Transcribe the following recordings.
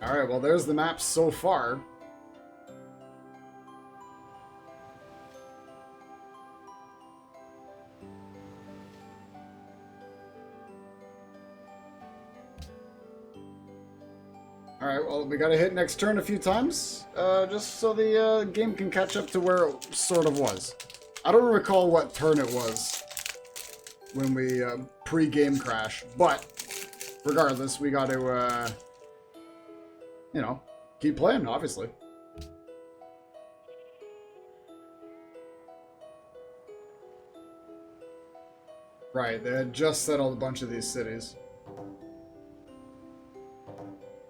Alright, well there's the map so far. Alright, well we gotta hit next turn a few times, just so the game can catch up to where it sort of was. I don't recall what turn it was when we pre-game crash, but regardless, we gotta, you know, keep playing, obviously. Right, they had just settled a bunch of these cities.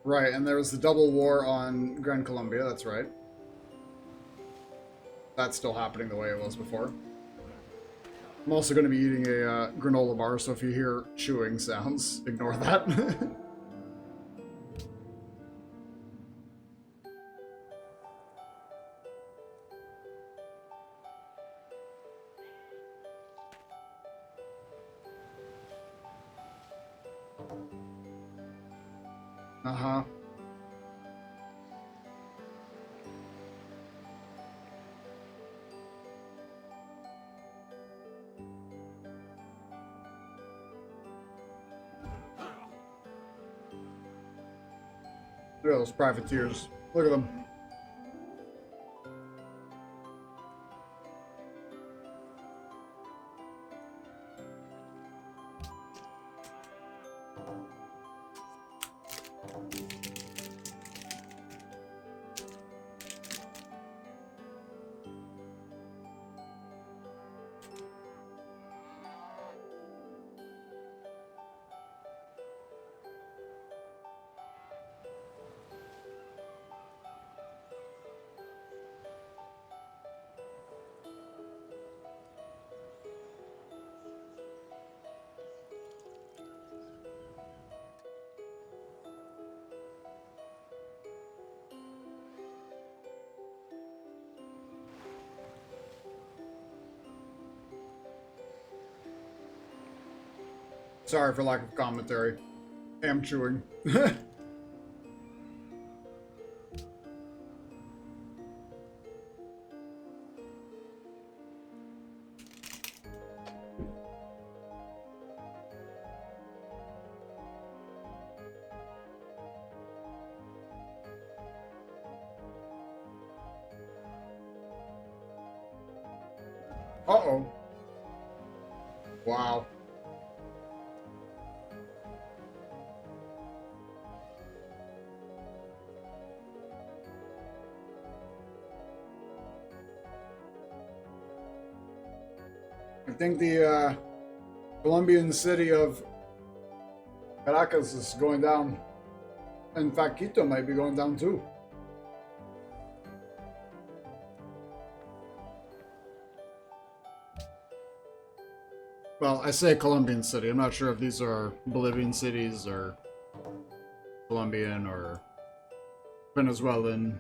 Right, and there was the double war on Gran Colombia, that's right. That's still happening the way it was before. I'm also going to be eating a granola bar, so if you hear chewing sounds, ignore that. Uh-huh. Look at those privateers. Look at them. Sorry for lack of commentary. I am chewing. Uh-oh. Wow. I think the Colombian city of Caracas is going down. In fact, Quito might be going down too. Well, I say Colombian city. I'm not sure if these are Bolivian cities or Colombian or Venezuelan.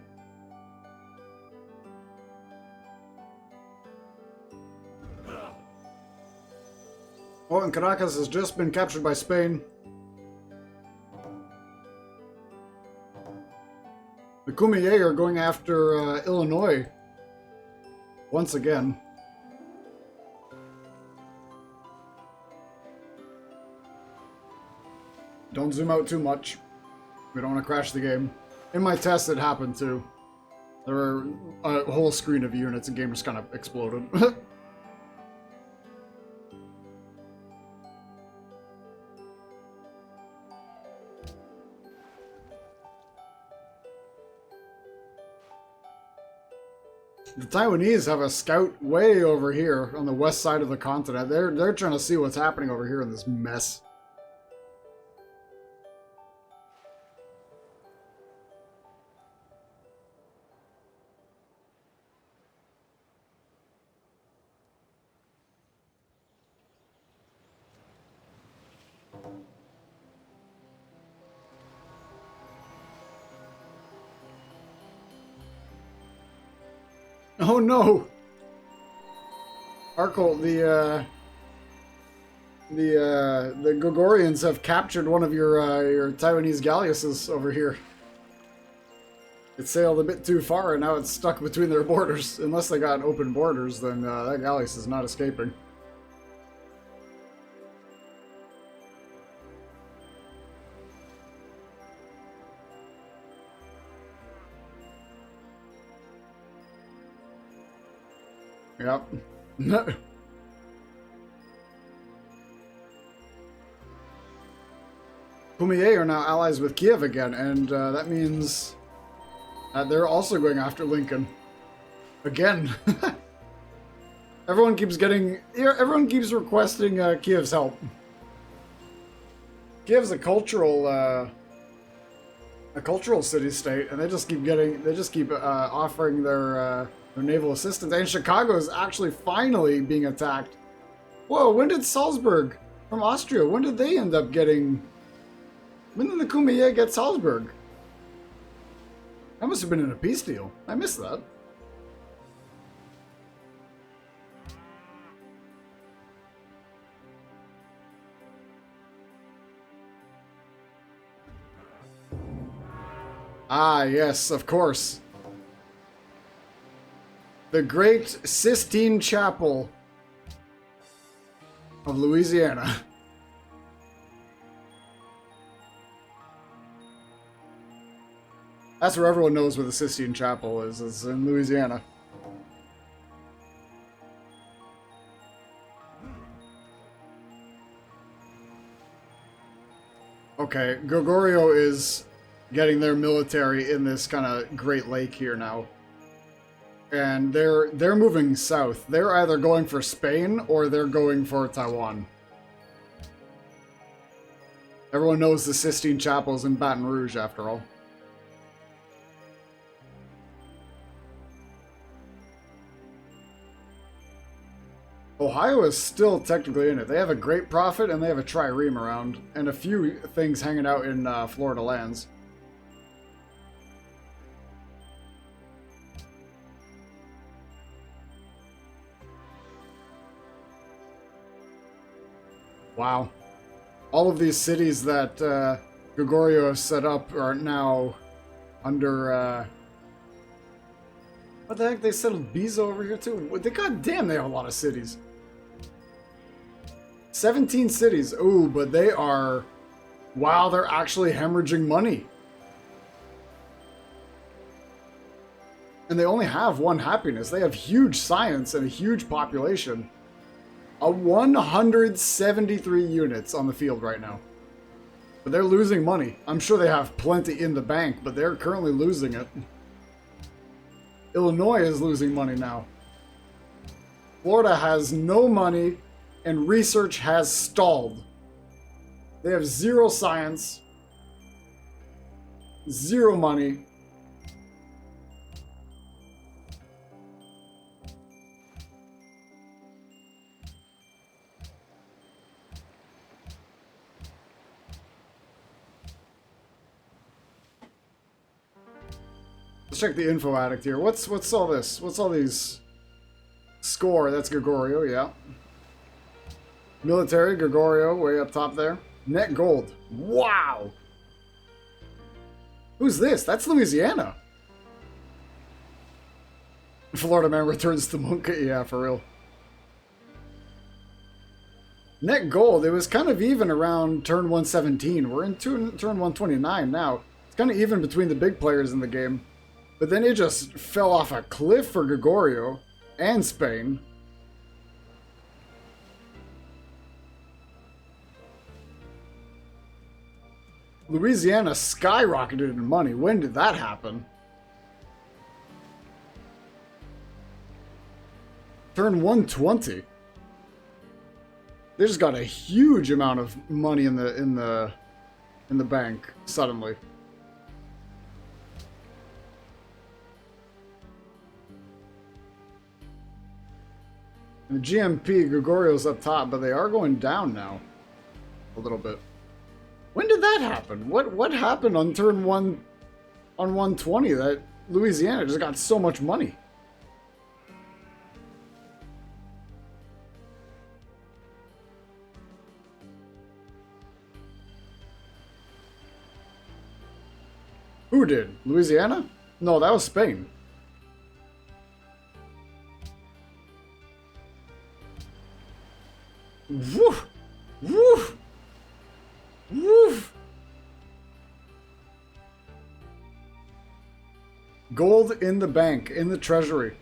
Oh, and Caracas has just been captured by Spain. The Kumeyaay are going after Illinois once again. Don't zoom out too much. We don't want to crash the game. In my test, it happened too. There were a whole screen of units and the game just kind of exploded. The Taiwanese have a scout way over here on the west side of the continent. They're trying to see what's happening over here in this mess. Oh no! Arkol, the Gregorians have captured one of your Taiwanese galleasses over here. It sailed a bit too far and now it's stuck between their borders. Unless they got open borders, then that galleys is not escaping. Yep. Kumiye are now allies with Kiev again, and that means they're also going after Lincoln. Again. Everyone keeps requesting Kiev's help. Kiev's a cultural city-state, and they just keep offering their naval assistance. And Chicago is actually finally being attacked. Whoa, when did Salzburg from Austria, when did they end up getting... When did the Kumiye get Salzburg? That must have been in a peace deal. I missed that. Ah, yes, of course. The Great Sistine Chapel of Louisiana. That's where everyone knows where the Sistine Chapel is in Louisiana. Okay, Gregorio is getting their military in this kind of Great Lake here now. And they're moving south. They're either going for Spain or they're going for Taiwan. Everyone knows the Sistine Chapel's in Baton Rouge, after all. Ohio is still technically in it. They have a great prophet and they have a trireme around, and a few things hanging out in Florida lands. Wow. All of these cities that Gregorio has set up are now under... What the heck? They settled Biza over here too? God damn, they have a lot of cities. 17 cities. Ooh, but they are... Wow, they're actually hemorrhaging money. And they only have one happiness. They have huge science and a huge population. 173 units on the field right now. But they're losing money. I'm sure they have plenty in the bank, but they're currently losing it. Illinois is losing money now. Florida has no money, and research has stalled. They have zero science, zero money. Let's check the info addict here. What's all this? What's all these? Score, that's Gregorio, yeah. Military, Gregorio, way up top there. Net gold. Wow! Who's this? That's Louisiana. Florida man returns to Monka. Yeah, for real. Net gold, it was kind of even around turn 117. We're in turn 129 now. It's kind of even between the big players in the game. But then it just fell off a cliff for Gregorio and Spain. Louisiana skyrocketed in money. When did that happen? Turn 120. They just got a huge amount of money in the bank suddenly. And the GMP, Gregorio's up top, but they are going down now. A little bit. When did that happen? What happened on turn 1 on 120 that Louisiana just got so much money? Who did? Louisiana? No, that was Spain. Woof! Woof! Woof! Gold in the bank, in the treasury.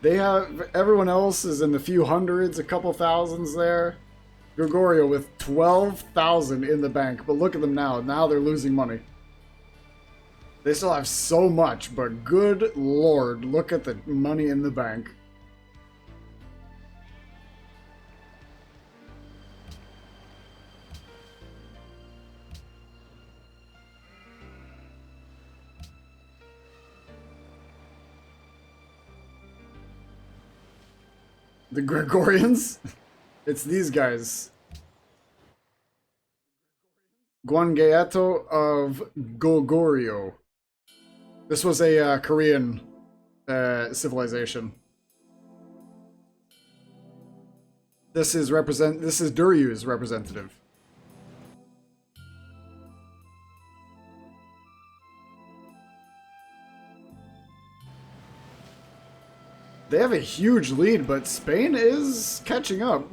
They have, everyone else is in the few hundreds, a couple thousands there. Gregorio with 12,000 in the bank, but look at them now. Now they're losing money. They still have so much, but good lord, look at the money in the bank. The Gregorians? It's these guys. Guangaeto of Goguryeo. This was a Korean civilization. This is Duryu's representative. They have a huge lead, but Spain is catching up.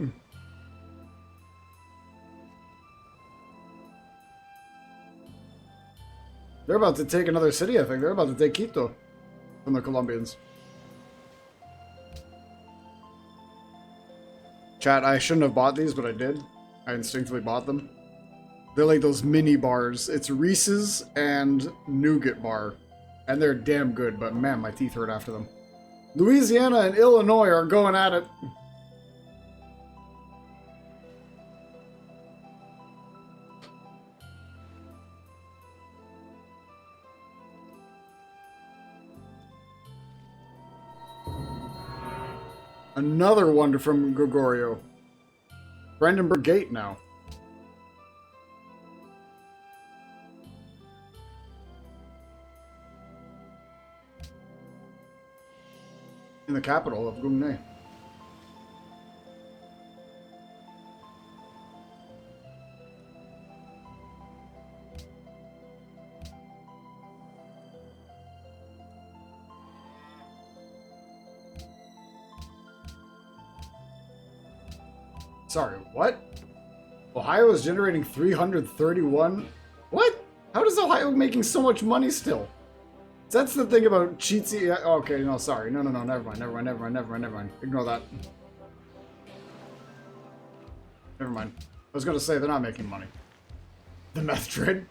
They're about to take another city, I think. They're about to take Quito from the Colombians. Chat, I shouldn't have bought these, but I did. I instinctively bought them. They're like those mini bars. It's Reese's and Nougat bar. And they're damn good, but man, my teeth hurt after them. Louisiana and Illinois are going at it. Another wonder from Gregorio. Brandenburg Gate now. In the capital of Gumne. Sorry, what? Ohio is generating 331? What? How does Ohio making so much money still? That's the thing about cheatsy. Okay, no, sorry. No, never mind. Ignore that. Never mind. I was gonna say they're not making money. The meth trade.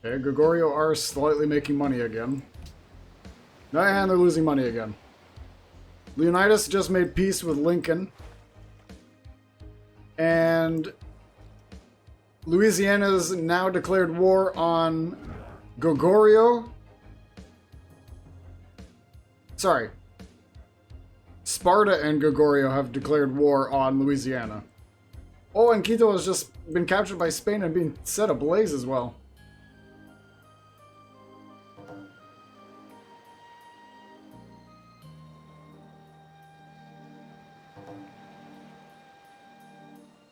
Okay, Gregorio are slightly making money again. And they're losing money again. Leonidas just made peace with Lincoln. And Louisiana's now declared war on Gregorio. Sorry. Sparta and Gregorio have declared war on Louisiana. Oh, and Quito has just been captured by Spain and being set ablaze as well.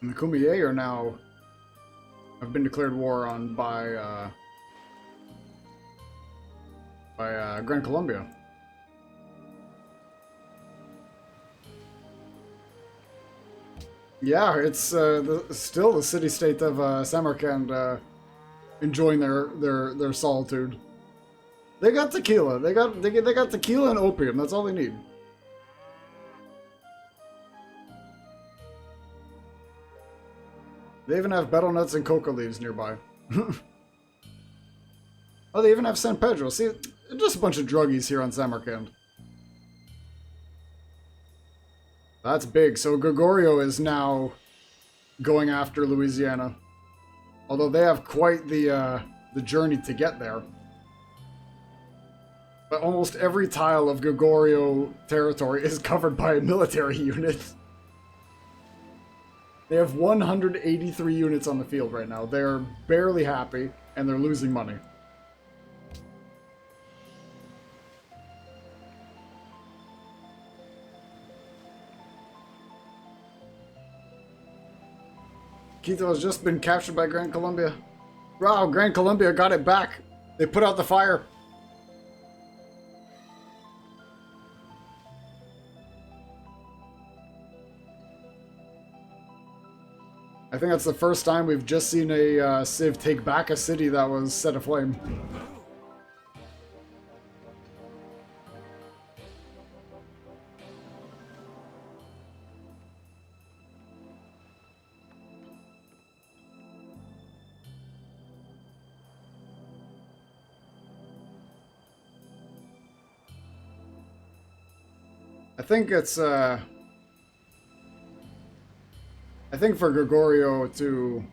And the Kumeyaay are now have been declared war on by Gran Colombia. Yeah, it's still the city-state of Samarkand enjoying their solitude. They got tequila. They got tequila and opium. That's all they need. They even have betel nuts and coca leaves nearby. Oh, they even have San Pedro. See, just a bunch of druggies here on Samarkand. That's big. So Gregorio is now going after Louisiana. Although they have quite the journey to get there. But almost every tile of Gregorio territory is covered by a military unit. They have 183 units on the field right now. They're barely happy, and they're losing money. Quito has just been captured by Gran Colombia. Wow, Gran Colombia got it back. They put out the fire. I think that's the first time we've just seen a Civ take back a city that was set aflame. I think it's, I think for Gregorio to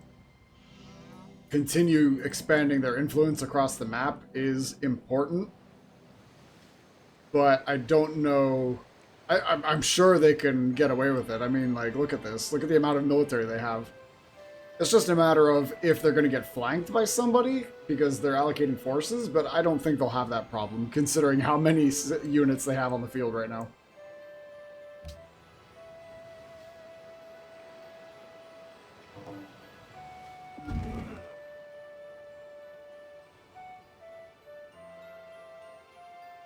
continue expanding their influence across the map is important. But I don't know... I'm sure they can get away with it. I mean, like, look at this. Look at the amount of military they have. It's just a matter of if they're going to get flanked by somebody because they're allocating forces, but I don't think they'll have that problem, considering how many units they have on the field right now.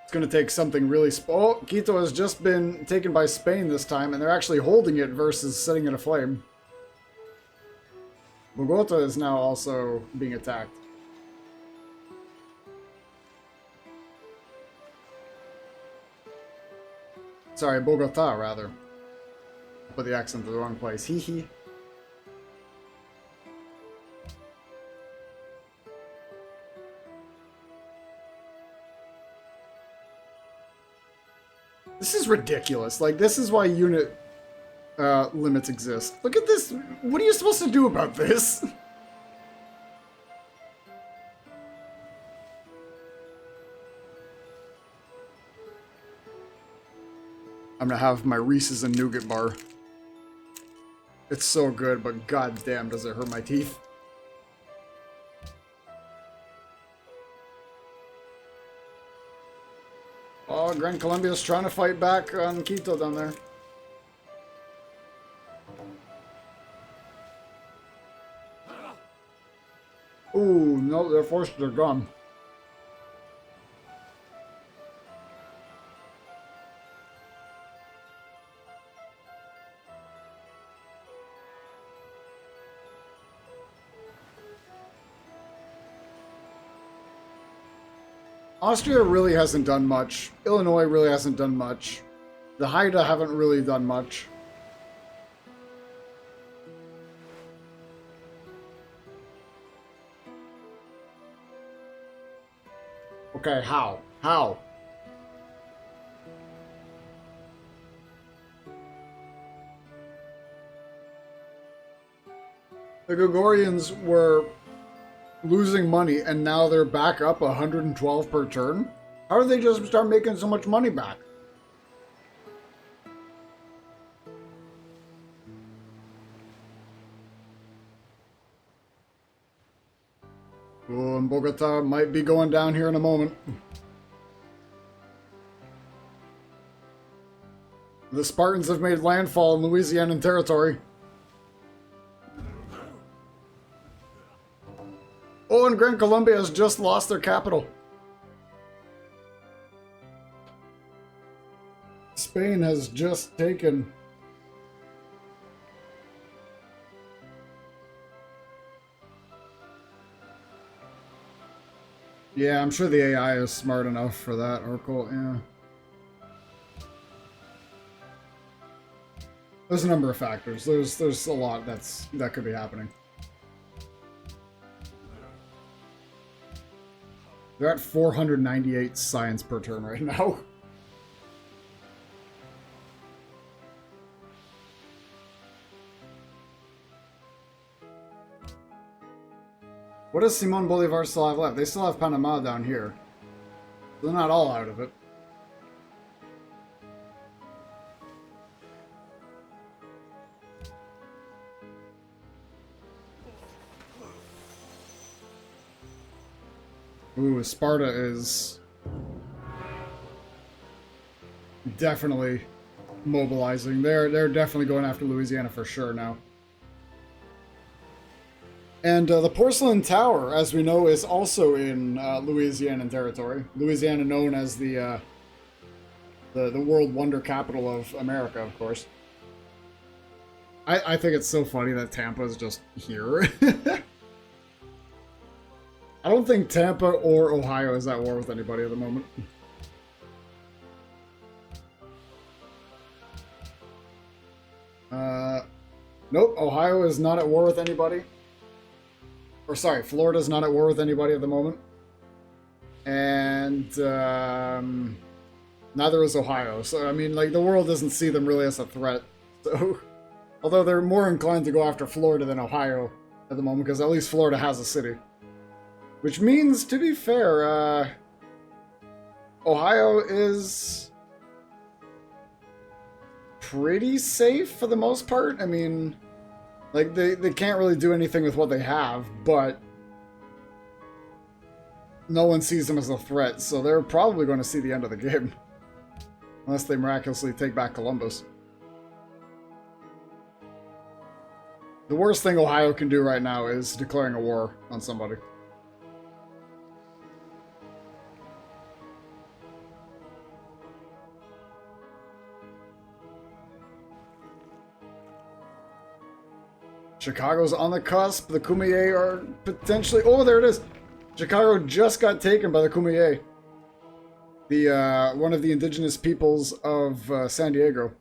It's going to take something really... Oh, Quito has just been taken by Spain this time, and they're actually holding it versus setting it aflame. Bogota is now also being attacked. Sorry, Bogota, rather. Put the accent in the wrong place. Hee hee. This is ridiculous. Like, this is why unit limits exist. Look at this. What are you supposed to do about this? I'm gonna have my Reese's and Nougat bar. It's so good, but goddamn does it hurt my teeth. Oh, Gran Colombia's trying to fight back on Quito down there. Ooh, no, their forces are gone. Austria really hasn't done much. Illinois really hasn't done much. The Haida haven't really done much. Okay, how? How? The Gregorians were losing money, and now they're back up 112 per turn? How did they just start making so much money back? Oh, and Bogota might be going down here in a moment. The Spartans have made landfall in Louisianan territory. Oh, and Gran Colombia has just lost their capital. Spain has just taken... Yeah, I'm sure the AI is smart enough for that, Oracle, yeah. There's a number of factors. There's a lot that could be happening. They're at 498 science per turn right now. What does Simon Bolivar still have left? They still have Panama down here. They're not all out of it. Ooh, Sparta is definitely mobilizing. They're definitely going after Louisiana for sure now. And the Porcelain Tower, as we know, is also in Louisiana territory. Louisiana, known as the world wonder capital of America, of course. I think it's so funny that Tampa is just here. I don't think Tampa or Ohio is at war with anybody at the moment. Nope, Ohio is not at war with anybody. Or sorry, Florida's not at war with anybody at the moment. And neither is Ohio. So, I mean, like, the world doesn't see them really as a threat. So, although they're more inclined to go after Florida than Ohio at the moment, because at least Florida has a city. Which means, to be fair, Ohio is pretty safe for the most part. I mean, like, they can't really do anything with what they have, but no one sees them as a threat, so they're probably going to see the end of the game. Unless they miraculously take back Columbus. The worst thing Ohio can do right now is declaring a war on somebody. Chicago's on the cusp. The Kumeyaay are potentially... Oh, there it is. Chicago just got taken by the Kumeyaay. The, one of the indigenous peoples of San Diego.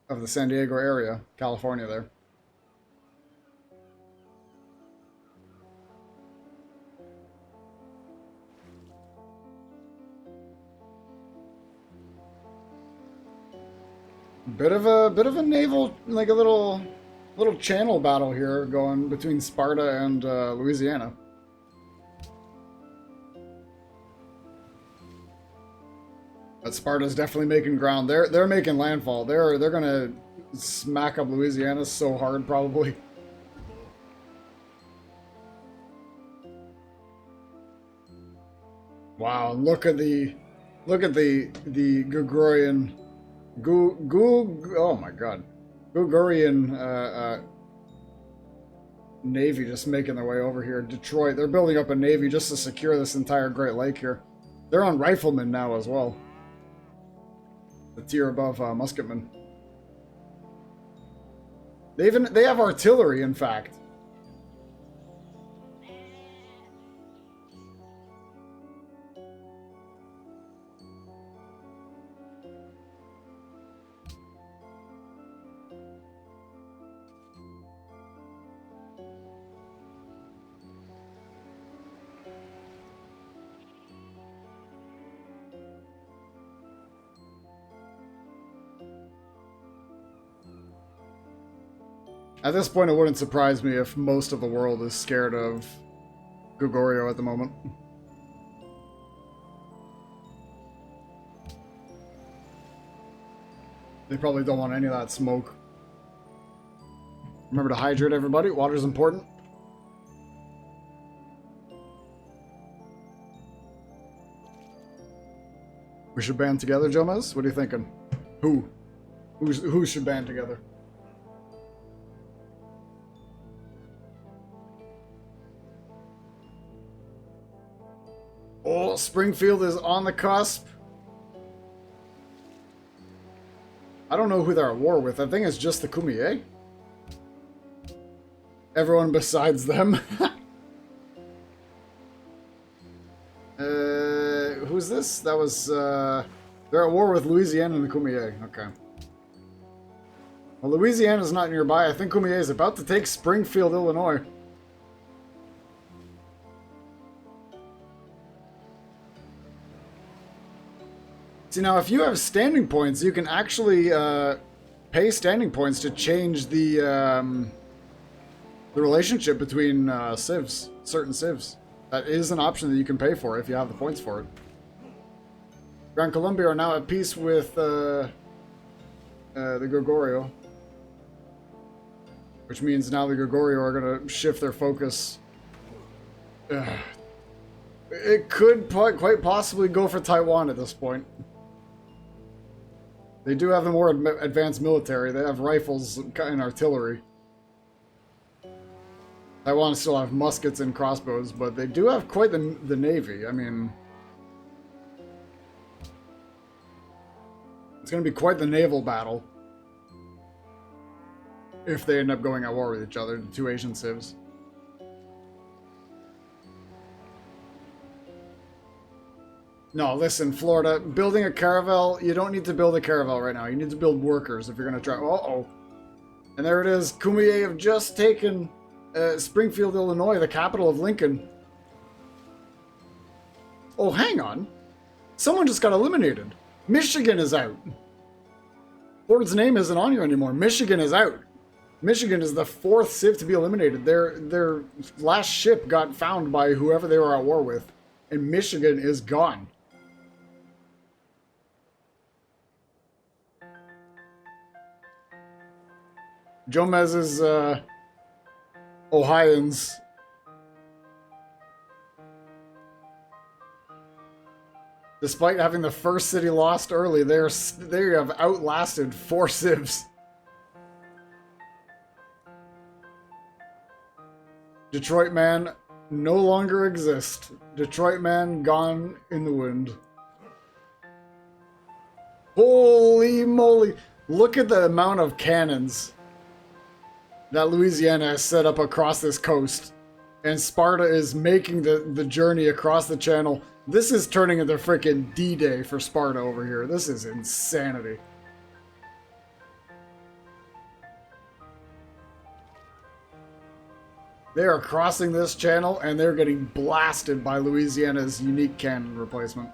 Of the San Diego area. California there. Bit of a naval, like a little channel battle here going between Sparta and Louisiana. But Sparta's definitely making ground. They're making landfall. They're gonna smack up Louisiana so hard probably. Wow, look at the Gregorian oh my god. Gregorian Navy just making their way over here. Detroit, they're building up a navy just to secure this entire Great Lake here. They're on riflemen now as well. The tier above musketmen. They have artillery, in fact. At this point, it wouldn't surprise me if most of the world is scared of Gregorio at the moment. They probably don't want any of that smoke. Remember to hydrate, everybody. Water's important. We should band together, Jomez? What are you thinking? Who should band together? Oh, Springfield is on the cusp. I don't know who they're at war with. I think it's just the Kumeyaay. Everyone besides them. Who's this? That was, they're at war with Louisiana and the Kumeyaay. Okay. Well, Louisiana's not nearby. I think Kumeyaay is about to take Springfield, Illinois. See, now, if you have standing points, you can actually pay standing points to change the relationship between civs, certain civs. That is an option that you can pay for if you have the points for it. Gran Colombia are now at peace with the Gregorio. Which means now the Gregorio are going to shift their focus. It could quite possibly go for Taiwan at this point. They do have the more advanced military. They have rifles and artillery. Taiwan still have muskets and crossbows, but they do have quite the navy. I mean, it's going to be quite the naval battle if they end up going at war with each other, the two Asian civs. No, listen, Florida, building a caravel, you don't need to build a caravel right now. You need to build workers if you're going to try. Uh-oh. And there it is. Kumeyae have just taken Springfield, Illinois, the capital of Lincoln. Oh, hang on. Someone just got eliminated. Michigan is out. Ford's name isn't on here anymore. Michigan is out. Michigan is the 4th civ to be eliminated. Their last ship got found by whoever they were at war with, and Michigan is gone. Jomez's Ohioans despite having the first city lost early, they have outlasted 4 civs. Detroit man no longer exists. Detroit man gone in the wind. Holy moly! Look at the amount of cannons that Louisiana has set up across this coast. And Sparta is making the journey across the channel. This is turning into freaking D-Day for Sparta over here. This is insanity. They are crossing this channel and they're getting blasted by Louisiana's unique cannon replacement.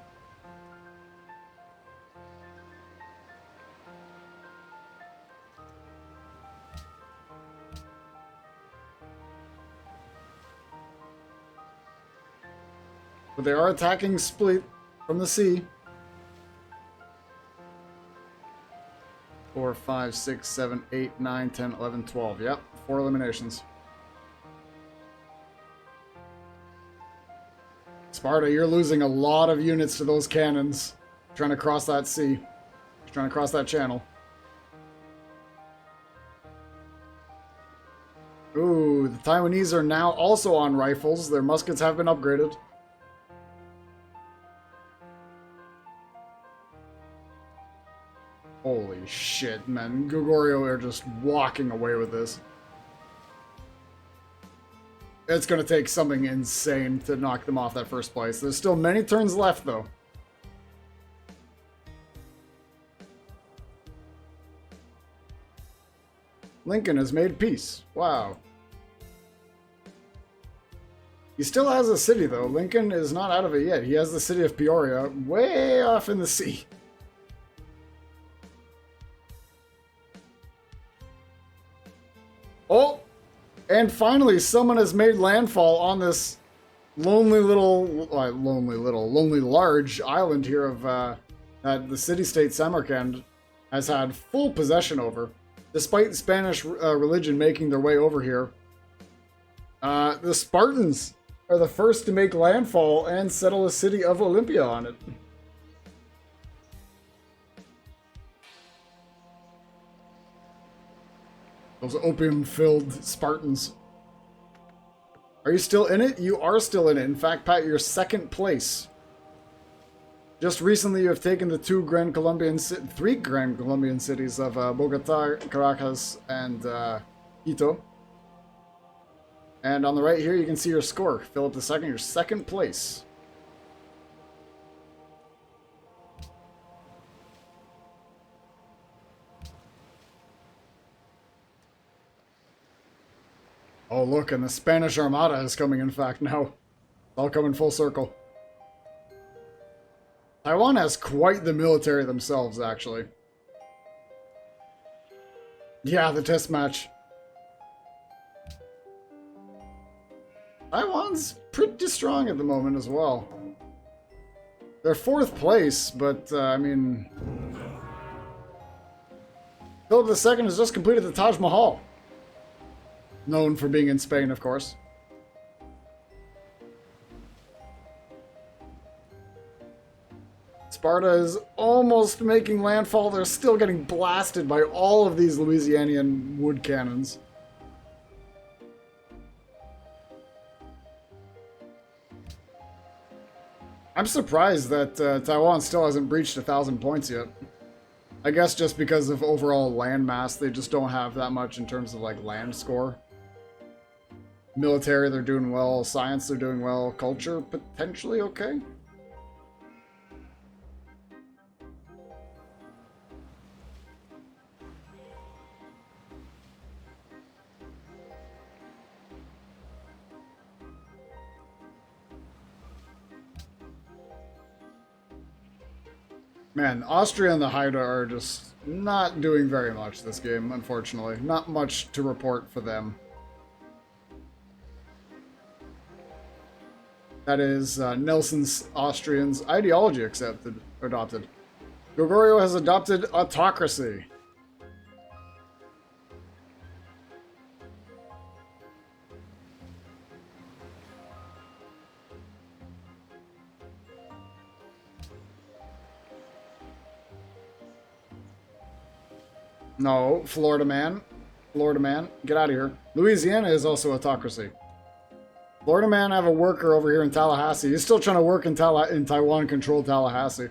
But they are attacking Split from the sea. 4, 5, 6, 7, 8, 9, 10, 11, 12. Yep, 4 eliminations. Sparta, you're losing a lot of units to those cannons. Trying to cross that sea. Trying to cross that channel. Ooh, the Taiwanese are now also on rifles. Their muskets have been upgraded. Holy shit, man. Goguryeo are just walking away with this. It's going to take something insane to knock them off that first place. There's still many turns left, though. Lincoln has made peace. Wow. He still has a city, though. Lincoln is not out of it yet. He has the city of Peoria way off in the sea. Oh! And finally, someone has made landfall on this lonely large island here of that the city-state Samarkand has had full possession over. Despite Spanish religion making their way over here, the Spartans are the first to make landfall and settle a city of Olympia on it. Those opium-filled Spartans. Are you still in it? You are still in it. In fact, Pat, you're 2nd place. Just recently, you have taken the 3 Grand Colombian cities of Bogota, Caracas, and Quito. And on the right here, you can see your score. Philip II, you're 2nd place. Oh, look, and the Spanish Armada is coming, in fact, now. It's all coming full circle. Taiwan has quite the military themselves, actually. Yeah, the test match. Taiwan's pretty strong at the moment as well. They're 4th place, but, I mean... Philip II has just completed the Taj Mahal. Known for being in Spain, of course. Sparta is almost making landfall. They're still getting blasted by all of these Louisianian wood cannons. I'm surprised that Taiwan still hasn't breached 1,000 points yet. I guess just because of overall land mass, they just don't have that much in terms of like land score. Military, they're doing well. Science, they're doing well. Culture, potentially okay. Man, Austria and the Haida are just not doing very much this game, unfortunately. Not much to report for them. That is Nelson's Austrians' ideology adopted. Gregorio has adopted autocracy. No, Florida man. Florida man, get out of here. Louisiana is also autocracy. Florida man, I have a worker over here in Tallahassee. He's still trying to work in Taiwan-controlled Tallahassee.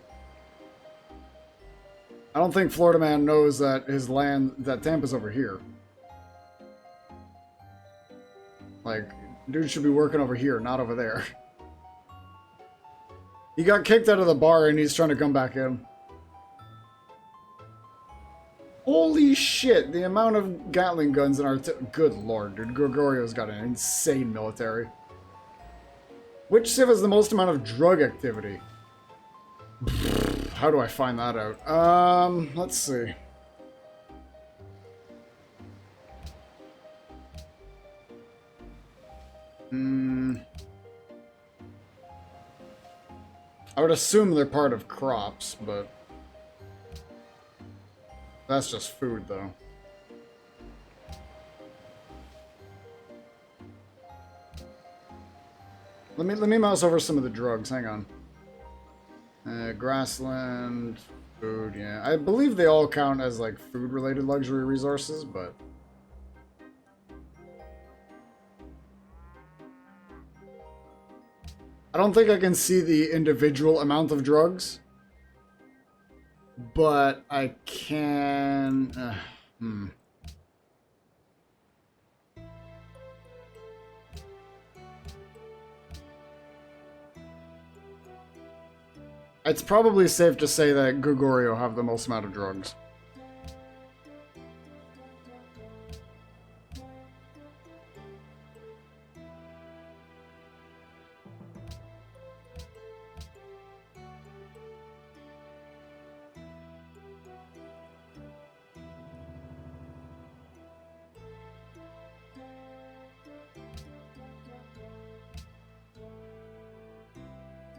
I don't think Florida man knows that his land, that Tampa's over here. Like, dude should be working over here, not over there. He got kicked out of the bar and he's trying to come back in. Holy shit, the amount of Gatling guns in our... Good lord, dude. Gregorio's got an insane military. Which civ has the most amount of drug activity? How do I find that out? Let's see. I would assume they're part of crops, but... That's just food, though. Let me mouse over some of the drugs. Hang on. Grassland, food, yeah. I believe they all count as, like, food-related luxury resources, but... I don't think I can see the individual amount of drugs. But I can... It's probably safe to say that Gregorio have the most amount of drugs.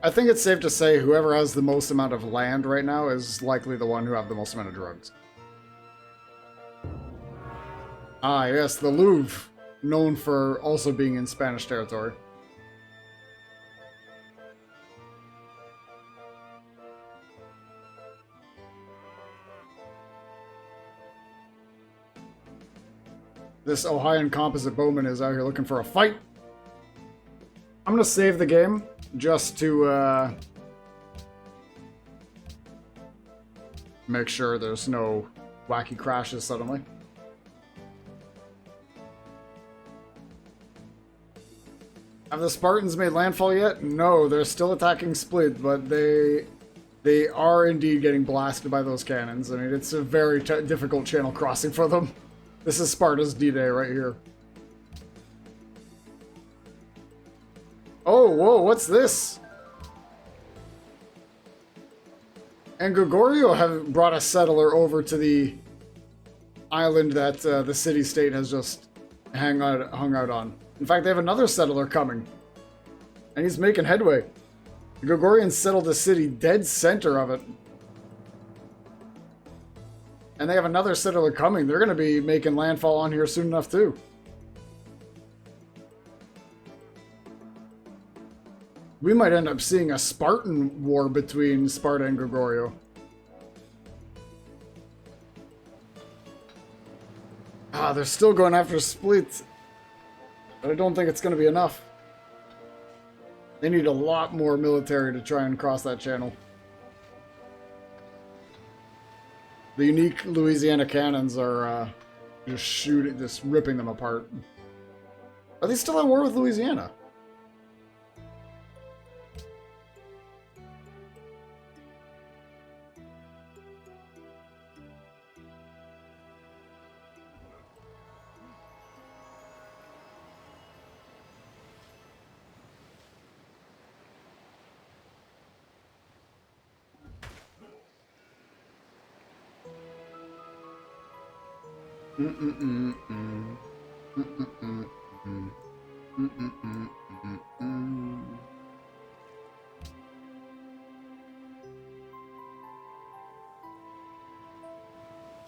I think it's safe to say whoever has the most amount of land right now is likely the one who have the most amount of drugs. Ah, yes, the Louvre, known for also being in Spanish territory. This Ohioan composite bowman is out here looking for a fight. I'm gonna save the game just to make sure there's no wacky crashes suddenly. Have the Spartans made landfall yet? No, they're still attacking Split, but they are indeed getting blasted by those cannons. I mean, it's a very difficult channel crossing for them. This is Sparta's D-Day right here. Oh, whoa, what's this? And Gregorio have brought a settler over to the island that the city-state has just hung out on. In fact, they have another settler coming. And he's making headway. The Gregorians settled the city dead center of it. And they have another settler coming. They're going to be making landfall on here soon enough, too. We might end up seeing a Spartan war between Sparta and Gregorio. Ah, they're still going after Split. But I don't think it's going to be enough. They need a lot more military to try and cross that channel. The unique Louisiana cannons are just ripping them apart. Are they still at war with Louisiana?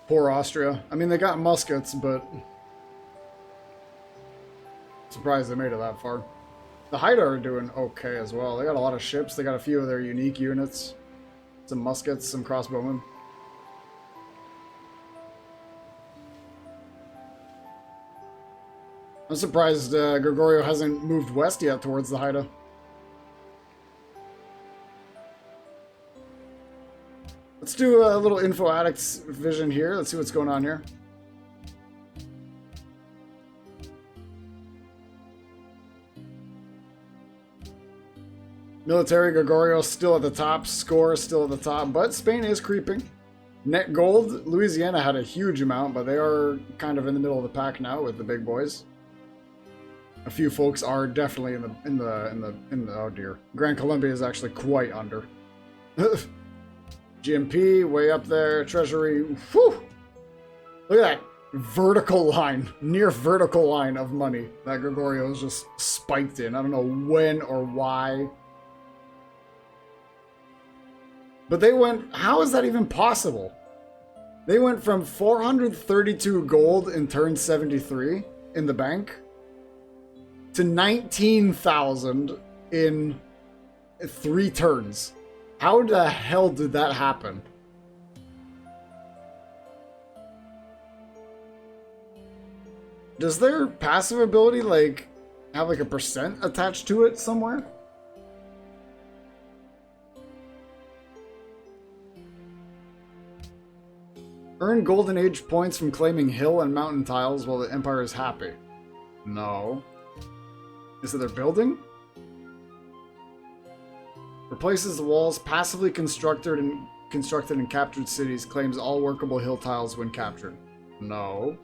Poor Austria. I mean, they got muskets, but surprised they made it that far. The Haida are doing okay as well. They got a lot of ships. They got a few of their unique units. Some muskets, some crossbowmen. I'm surprised Gregorio hasn't moved west yet towards the Haida. Let's do a little info addicts vision here. Let's see what's going on here. Military, Gregorio still at the top. Score still at the top, but Spain is creeping. Net gold, Louisiana had a huge amount, but they are kind of in the middle of the pack now with the big boys. A few folks are definitely in the oh dear. Grand Columbia is actually quite under. GMP way up there. Treasury. Whew! Look at that vertical line, near vertical line of money that Gregorio is just spiked in. I don't know when or why. But they went, how is that even possible? They went from 432 gold in turn 73 in the bank to 19,000 in 3 turns. How the hell did that happen? Does their passive ability like have like a percent attached to it somewhere? Earn Golden Age points from claiming hill and mountain tiles while the Empire is happy. No. Is it their building? Replaces the walls passively constructed and captured cities. Claims all workable hill tiles when captured. No.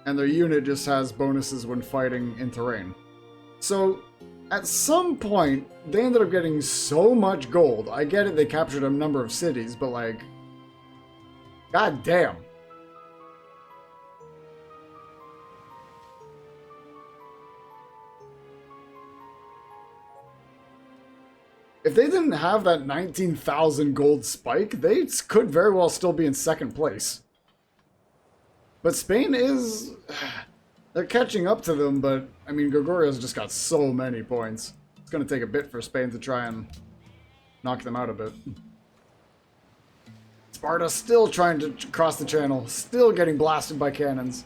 And their unit just has bonuses when fighting in terrain. So, at some point, they ended up getting so much gold. I get it, they captured a number of cities, but like... God damn. If they didn't have that 19,000 gold spike, they could very well still be in second place. But Spain is... They're catching up to them, but, I mean, Gregorio's just got so many points. It's going to take a bit for Spain to try and knock them out a bit. Sparta still trying to cross the channel, still getting blasted by cannons.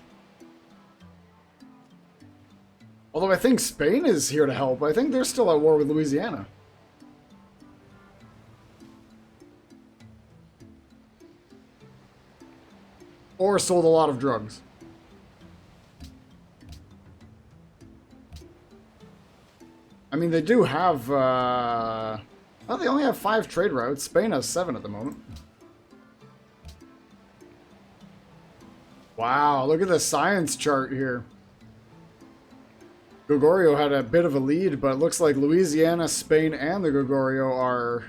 Although I think Spain is here to help. I think they're still at war with Louisiana. Or sold a lot of drugs. I mean, they do have, well, they only have 5 trade routes. Spain has 7 at the moment. Wow, look at the science chart here. Gregorio had a bit of a lead, but it looks like Louisiana, Spain, and the Gregorio are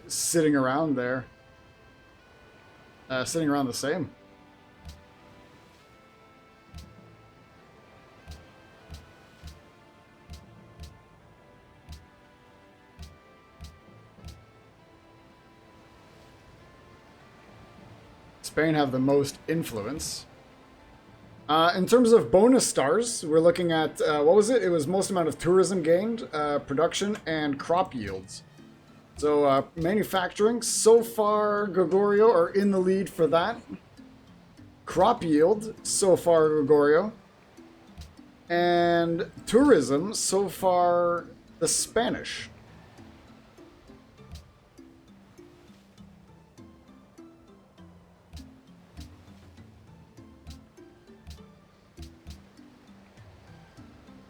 sitting around there. Sitting around the same. Spain have the most influence. In terms of bonus stars, we're looking at, what was it? It was most amount of tourism gained, production, and crop yields. So, manufacturing, so far, Gregorio are in the lead for that. Crop yield, so far, Gregorio. And tourism, so far, the Spanish.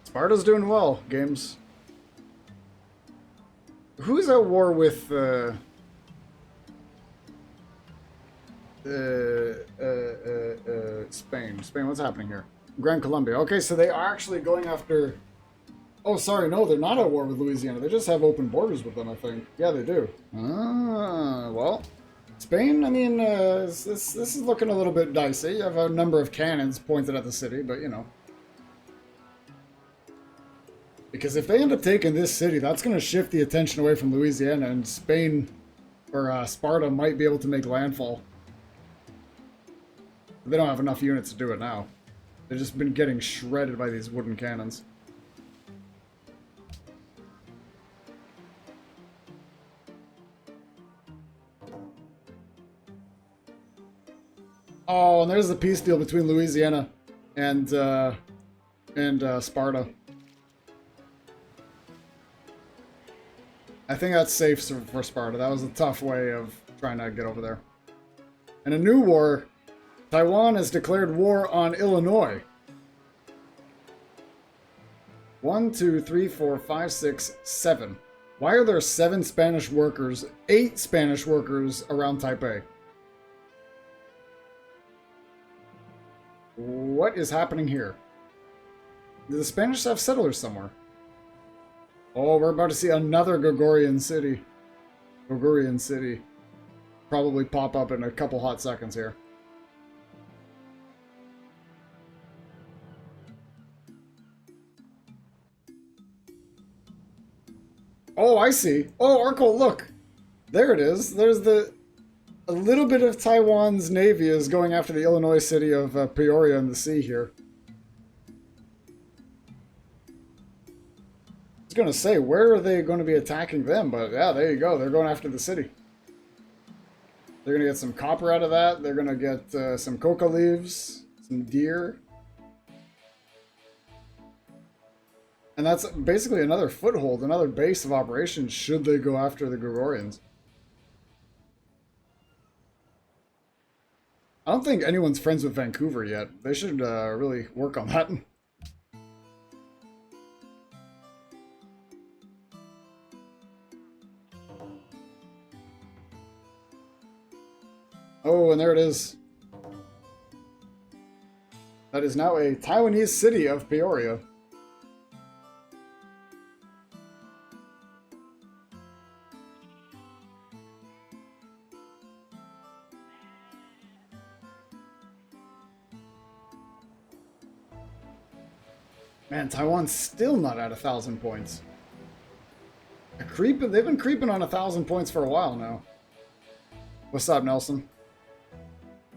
Sparta's doing well, games. Who's at war with Spain? Spain, what's happening here? Gran Colombia. Okay, so they are actually going after... Oh, sorry, no, they're not at war with Louisiana. They just have open borders with them, I think. Yeah, they do. Ah, well... Spain, I mean, this is looking a little bit dicey. You have a number of cannons pointed at the city, but, you know. Because if they end up taking this city, that's going to shift the attention away from Louisiana, and Spain, or Sparta, might be able to make landfall. They don't have enough units to do it now. They've just been getting shredded by these wooden cannons. Oh, and there's the peace deal between Louisiana and Sparta. I think that's safe for Sparta. That was a tough way of trying to get over there. And a new war. Taiwan has declared war on Illinois. 1, 2, 3, 4, 5, 6, 7. Why are there 7 Spanish workers, 8 Spanish workers around Taipei? What is happening here? Do the Spanish have settlers somewhere? Oh, we're about to see another Gregorian city. Gregorian city. Probably pop up in a couple hot seconds here. Oh, I see. Oh, Arco, look. There it is. There's a little bit of Taiwan's navy is going after the Illinois city of Peoria in the sea here. I was going to say, where are they going to be attacking them? But yeah, there you go. They're going after the city. They're going to get some copper out of that. They're going to get some coca leaves, some deer. And that's basically another foothold, another base of operations should they go after the Gregorians. I don't think anyone's friends with Vancouver yet. They should really work on that. Oh, and there it is. That is now a Taiwanese city of Peoria. Man, Taiwan's still not at 1,000 points. They've been creeping on 1,000 points for a while now. What's up, Nelson?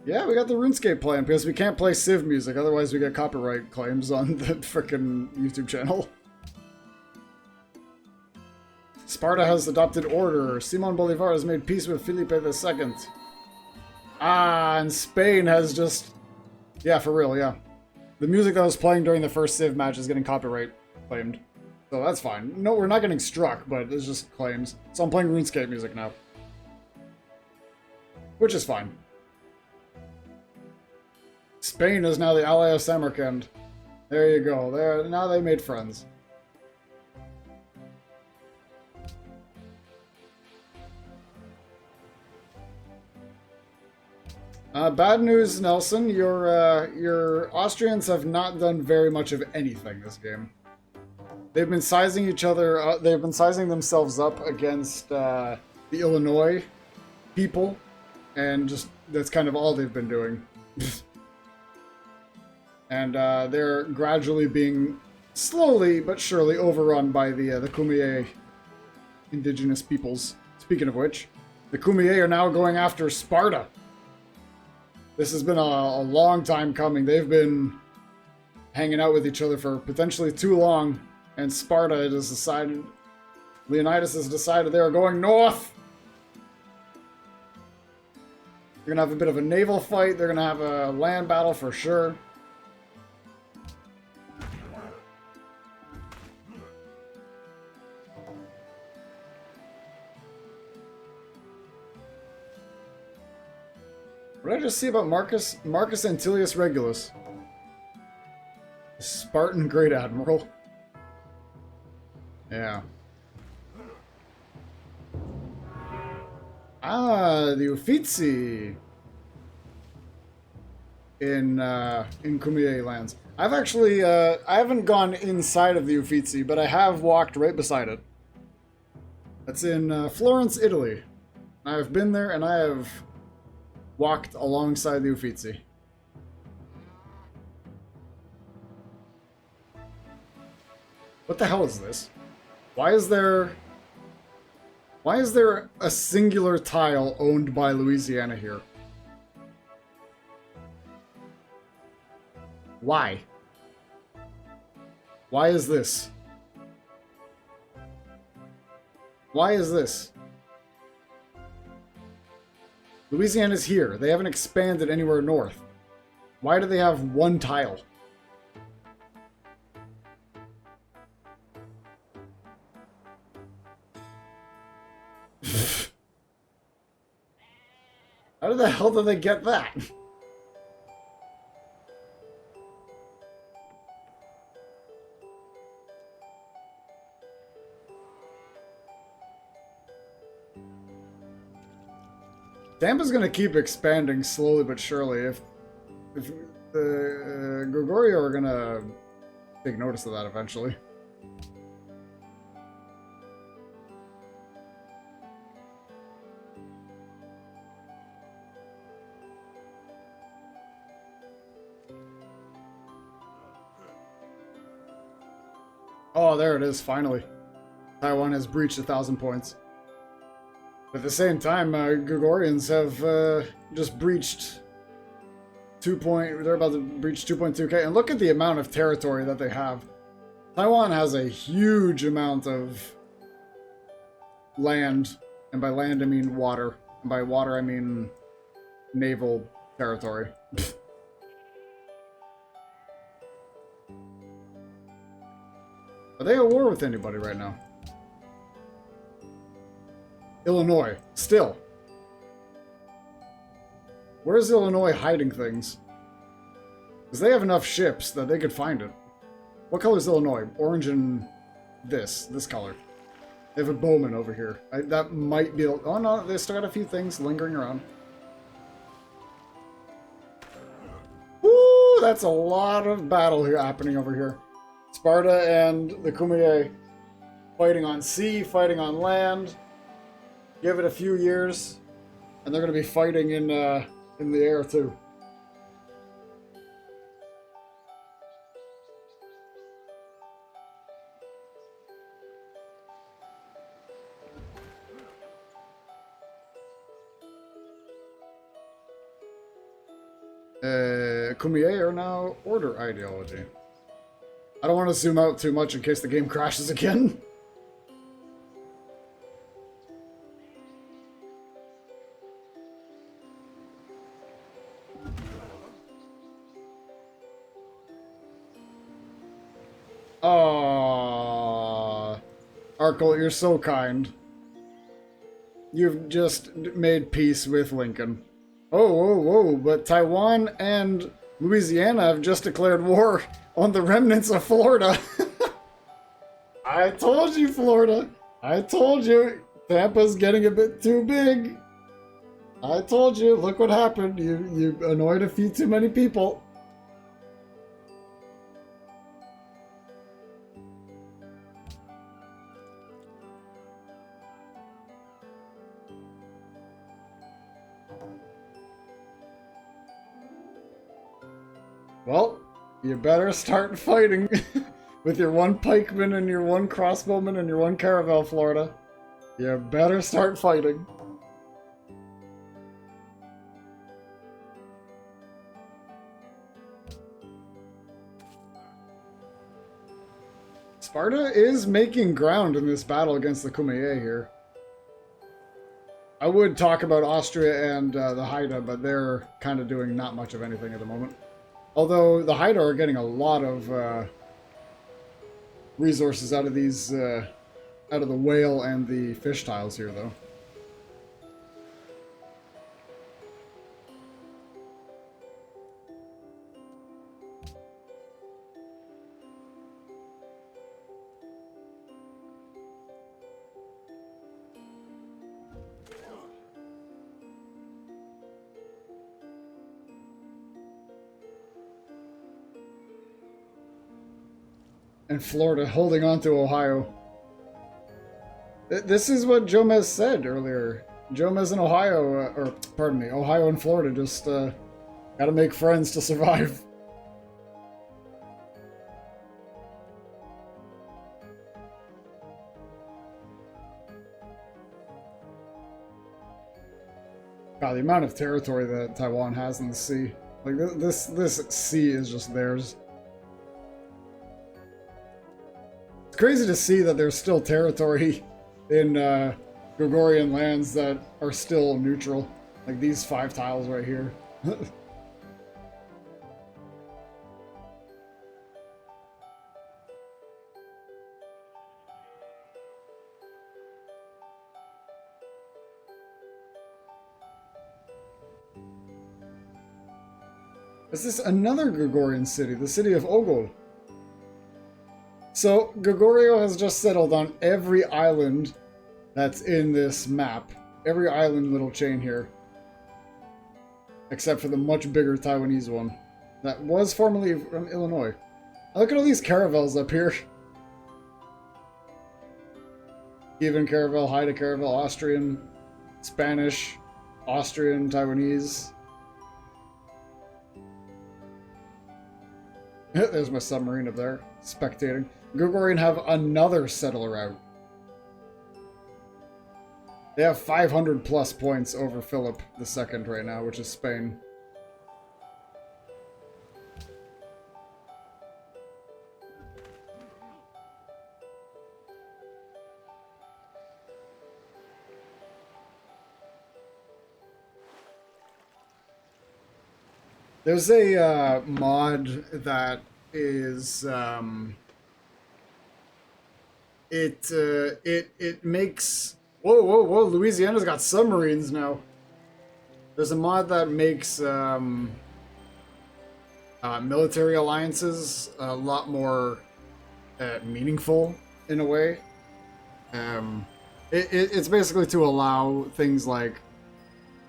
Yeah, we got the RuneScape playing because we can't play Civ music, otherwise we get copyright claims on the frickin' YouTube channel. Sparta has adopted order. Simon Bolivar has made peace with Felipe II. Ah, and Spain has just... Yeah, for real, yeah. The music that was playing during the first Civ match is getting copyright claimed. So that's fine. No, we're not getting struck, but it's just claims. So I'm playing RuneScape music now. Which is fine. Spain is now the ally of Samarkand. There you go. Now they made friends. Bad news, Nelson. Your Austrians have not done very much of anything this game. They've been sizing each other. They've been sizing themselves up against the Illinois people, and just that's kind of all they've been doing. And they're gradually being slowly but surely overrun by the Kumeyaay indigenous peoples. Speaking of which, the Kumeyaay are now going after Sparta. This has been a long time coming. They've been hanging out with each other for potentially too long, and Sparta has decided, Leonidas has decided they are going north. They're going to have a bit of a naval fight. They're going to have a land battle for sure. What did I just see about Marcus Antilius Regulus? Spartan Great Admiral. Yeah. Ah, the Uffizi in Cumier lands. I've actually I haven't gone inside of the Uffizi, but I have walked right beside it. That's in Florence, Italy. I've been there and I have walked alongside the Uffizi. What the hell is this? Why is there a singular tile owned by Louisiana here? Why? Why is this? Why is this? Louisiana's here. They haven't expanded anywhere north. Why do they have one tile? How the hell did they get that? Tampa's gonna keep expanding slowly but surely. If the Gregorio are gonna take notice of that eventually. Oh, there it is, finally. Taiwan has breached 1,000 points. At the same time, Gregorians have just breached they're about to breach 2.2k. And look at the amount of territory that they have. Taiwan has a huge amount of land. And by land, I mean water. And by water, I mean naval territory. Are they at war with anybody right now? Illinois. Still. Where's Illinois hiding things? Because they have enough ships that they could find it. What color is Illinois? Orange and this color. They have a bowman over here. That might be... Oh no, they still got a few things lingering around. Woo! That's a lot of battle here happening over here. Sparta and the Cumier fighting on sea, fighting on land. Give it a few years, and they're going to be fighting in the air too. Cumier are now order ideology. I don't want to zoom out too much in case the game crashes again. Aww. Arkle, you're so kind. You've just made peace with Lincoln. Oh, whoa, whoa, but Taiwan and Louisiana have just declared war on the remnants of Florida. I told you, Florida. I told you. Tampa's getting a bit too big. I told you. Look what happened. You annoyed a few too many people. Well, you better start fighting with your one pikeman and your one crossbowman and your one caravel, Florida. You better start fighting. Sparta is making ground in this battle against the Cumier here. I would talk about Austria and the Haida, but they're kind of doing not much of anything at the moment. Although the Haida are getting a lot of resources out of these, out of the whale and the fish tiles here, though. and Florida holding on to Ohio. This is what Jomez said earlier. Jomez and Ohio, or pardon me, Ohio and Florida just gotta make friends to survive. God, the amount of territory that Taiwan has in the sea. Like, this sea is just theirs. It's crazy to see that there's still territory in Gregorian lands that are still neutral. Like these 5 tiles right here. This is another Gregorian city, the city of Ogol. So, Gregorio has just settled on every island that's in this map. Every island little chain here. Except for the much bigger Taiwanese one. That was formerly from Illinois. Look at all these caravels up here. Kievan caravel, Haida caravel, Austrian, Spanish, Austrian, Taiwanese. There's my submarine up there, spectating. Gregorian have another settler out. They have 500 plus points over Philip II right now, which is Spain. There's a mod that is it makes whoa, Louisiana's got submarines now. There's a mod that makes military alliances a lot more meaningful in a way. It's basically to allow things like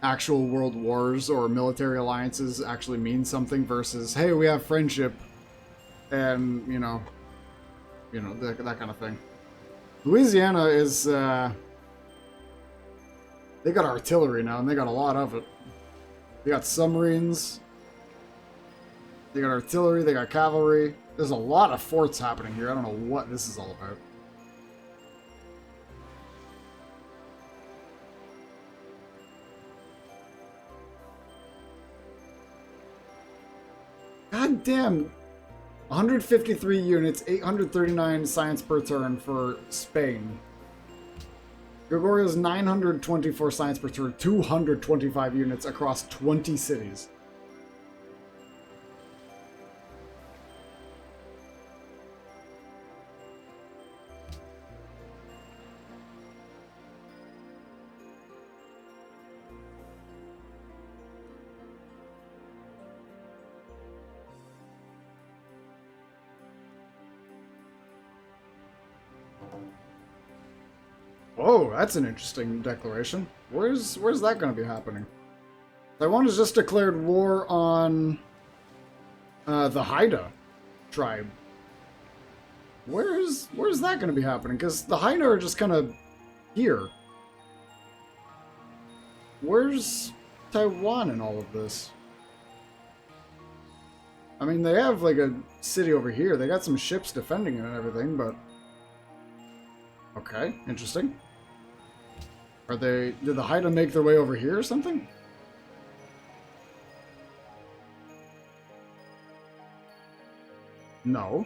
actual world wars or military alliances actually mean something versus, hey, we have friendship and you know that kind of thing. Louisiana is they got artillery now and they got a lot of it. They got submarines, they got artillery, they got cavalry. There's a lot of forts happening here. I don't know what this is all about. God damn. 153 units, 839 science per turn for Spain. Gregorio's 924 science per turn, 225 units across 20 cities. Oh, that's an interesting declaration. Where's that going to be happening? Taiwan has just declared war on the Haida tribe. Where's that going to be happening? Because the Haida are just kind of here. Where's Taiwan in all of this? I mean, they have like a city over here. They got some ships defending it and everything, but okay, interesting. Did the Haida make their way over here or something? No.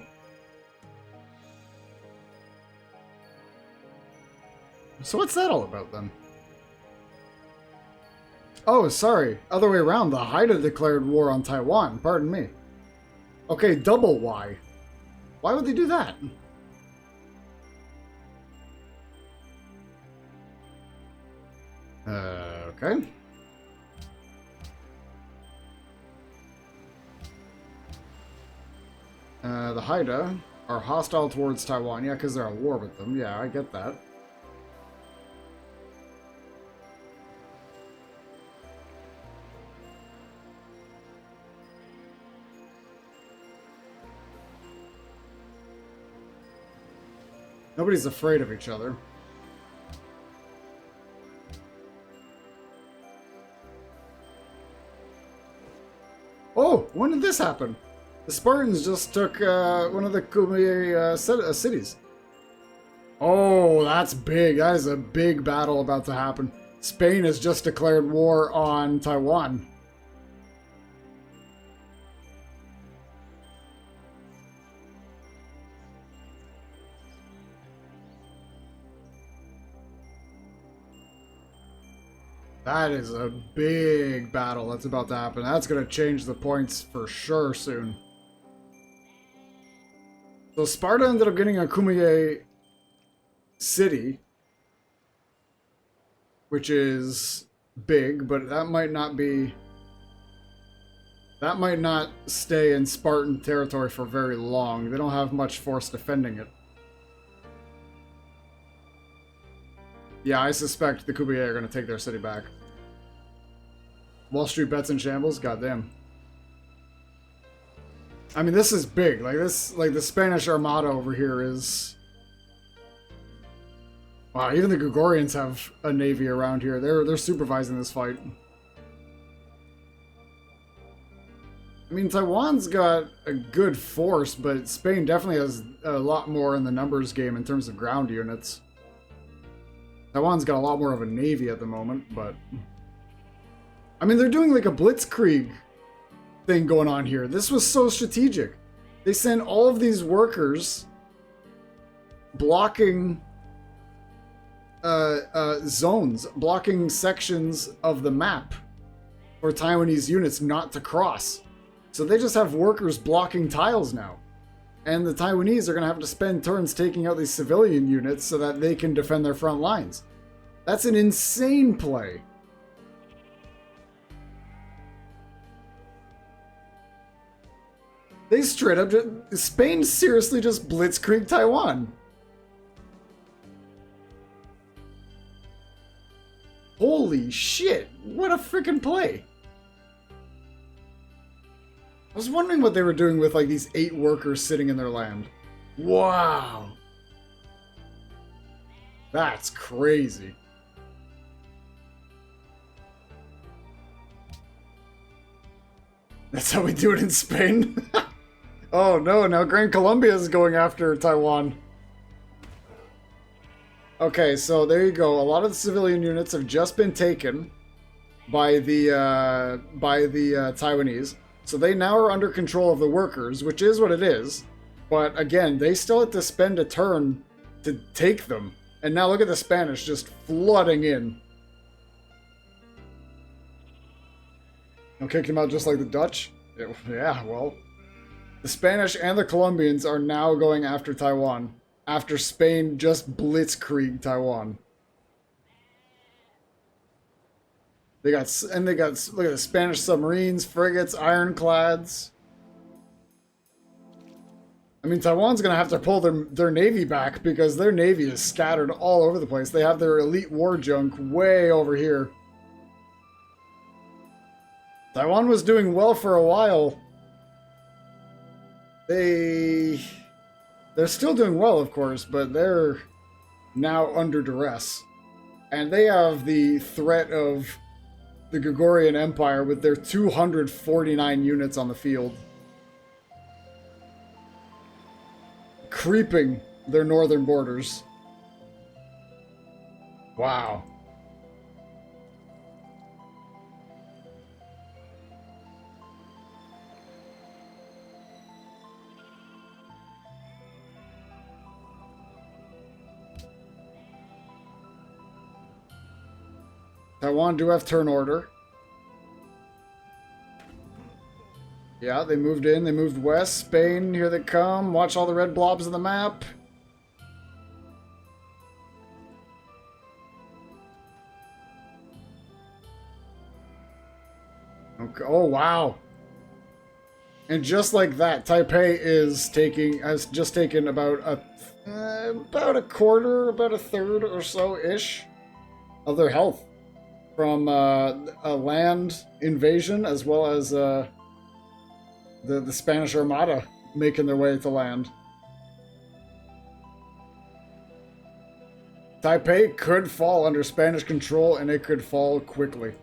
So what's that all about then? Oh, sorry. Other way around. The Haida declared war on Taiwan. Pardon me. Okay, double why. Why would they do that? Okay. The Haida are hostile towards Taiwan. Yeah, because they're at war with them. Yeah, I get that. Nobody's afraid of each other. Oh, when did this happen? The Spartans just took one of the Kume cities. Oh, that's big. That is a big battle about to happen. Spain has just declared war on Taiwan. That is a big battle that's about to happen. That's going to change the points for sure soon. So Sparta ended up getting a Kume city, which is big, but that might not be... That might not stay in Spartan territory for very long. They don't have much force defending it. Yeah, I suspect the Kume are going to take their city back. Wall Street bets in shambles? Goddamn. I mean, this is big. Like the Spanish Armada over here is... Wow, even the Gregorians have a navy around here. They're supervising this fight. I mean, Taiwan's got a good force, but Spain definitely has a lot more in the numbers game in terms of ground units. Taiwan's got a lot more of a navy at the moment, but... I mean, they're doing like a blitzkrieg thing going on here. This was so strategic. They sent all of these workers blocking zones, blocking sections of the map for Taiwanese units not to cross. So they just have workers blocking tiles now. And the Taiwanese are going to have to spend turns taking out these civilian units so that they can defend their front lines. That's an insane play. They straight up Spain seriously just blitzkrieg Taiwan. Holy shit, what a freaking play. I was wondering what they were doing with like these 8 workers sitting in their land. Wow. That's crazy. That's how we do it in Spain? Oh no, now Gran Colombia is going after Taiwan. Okay, so there you go. A lot of the civilian units have just been taken by the Taiwanese. So they now are under control of the workers, which is what it is. But again, they still have to spend a turn to take them. And now look at the Spanish just flooding in. I'll kick them out just like the Dutch? Yeah, well. The Spanish and the Colombians are now going after Taiwan. After Spain just blitzkrieg Taiwan. They got, look at the Spanish submarines, frigates, ironclads. I mean, Taiwan's going to have to pull their navy back because their navy is scattered all over the place. They have their elite war junk way over here. Taiwan was doing well for a while. They're still doing well, of course, but they're now under duress. And they have the threat of the Gregorian Empire with their 249 units on the field. Creeping their northern borders. Wow. Taiwan do have turn order. Yeah, they moved in, they moved west. Spain, here they come. Watch all the red blobs on the map. Okay. Oh, wow. And just like that, Taipei has just taken about a quarter, about a third or so-ish of their health from a land invasion, as well as the Spanish Armada making their way to land. Taipei could fall under Spanish control, and it could fall quickly.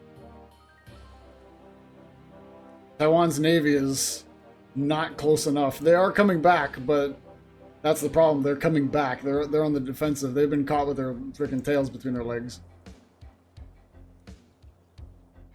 Taiwan's navy is not close enough. They are coming back, but that's the problem. They're coming back. They're on the defensive. They've been caught with their freaking tails between their legs.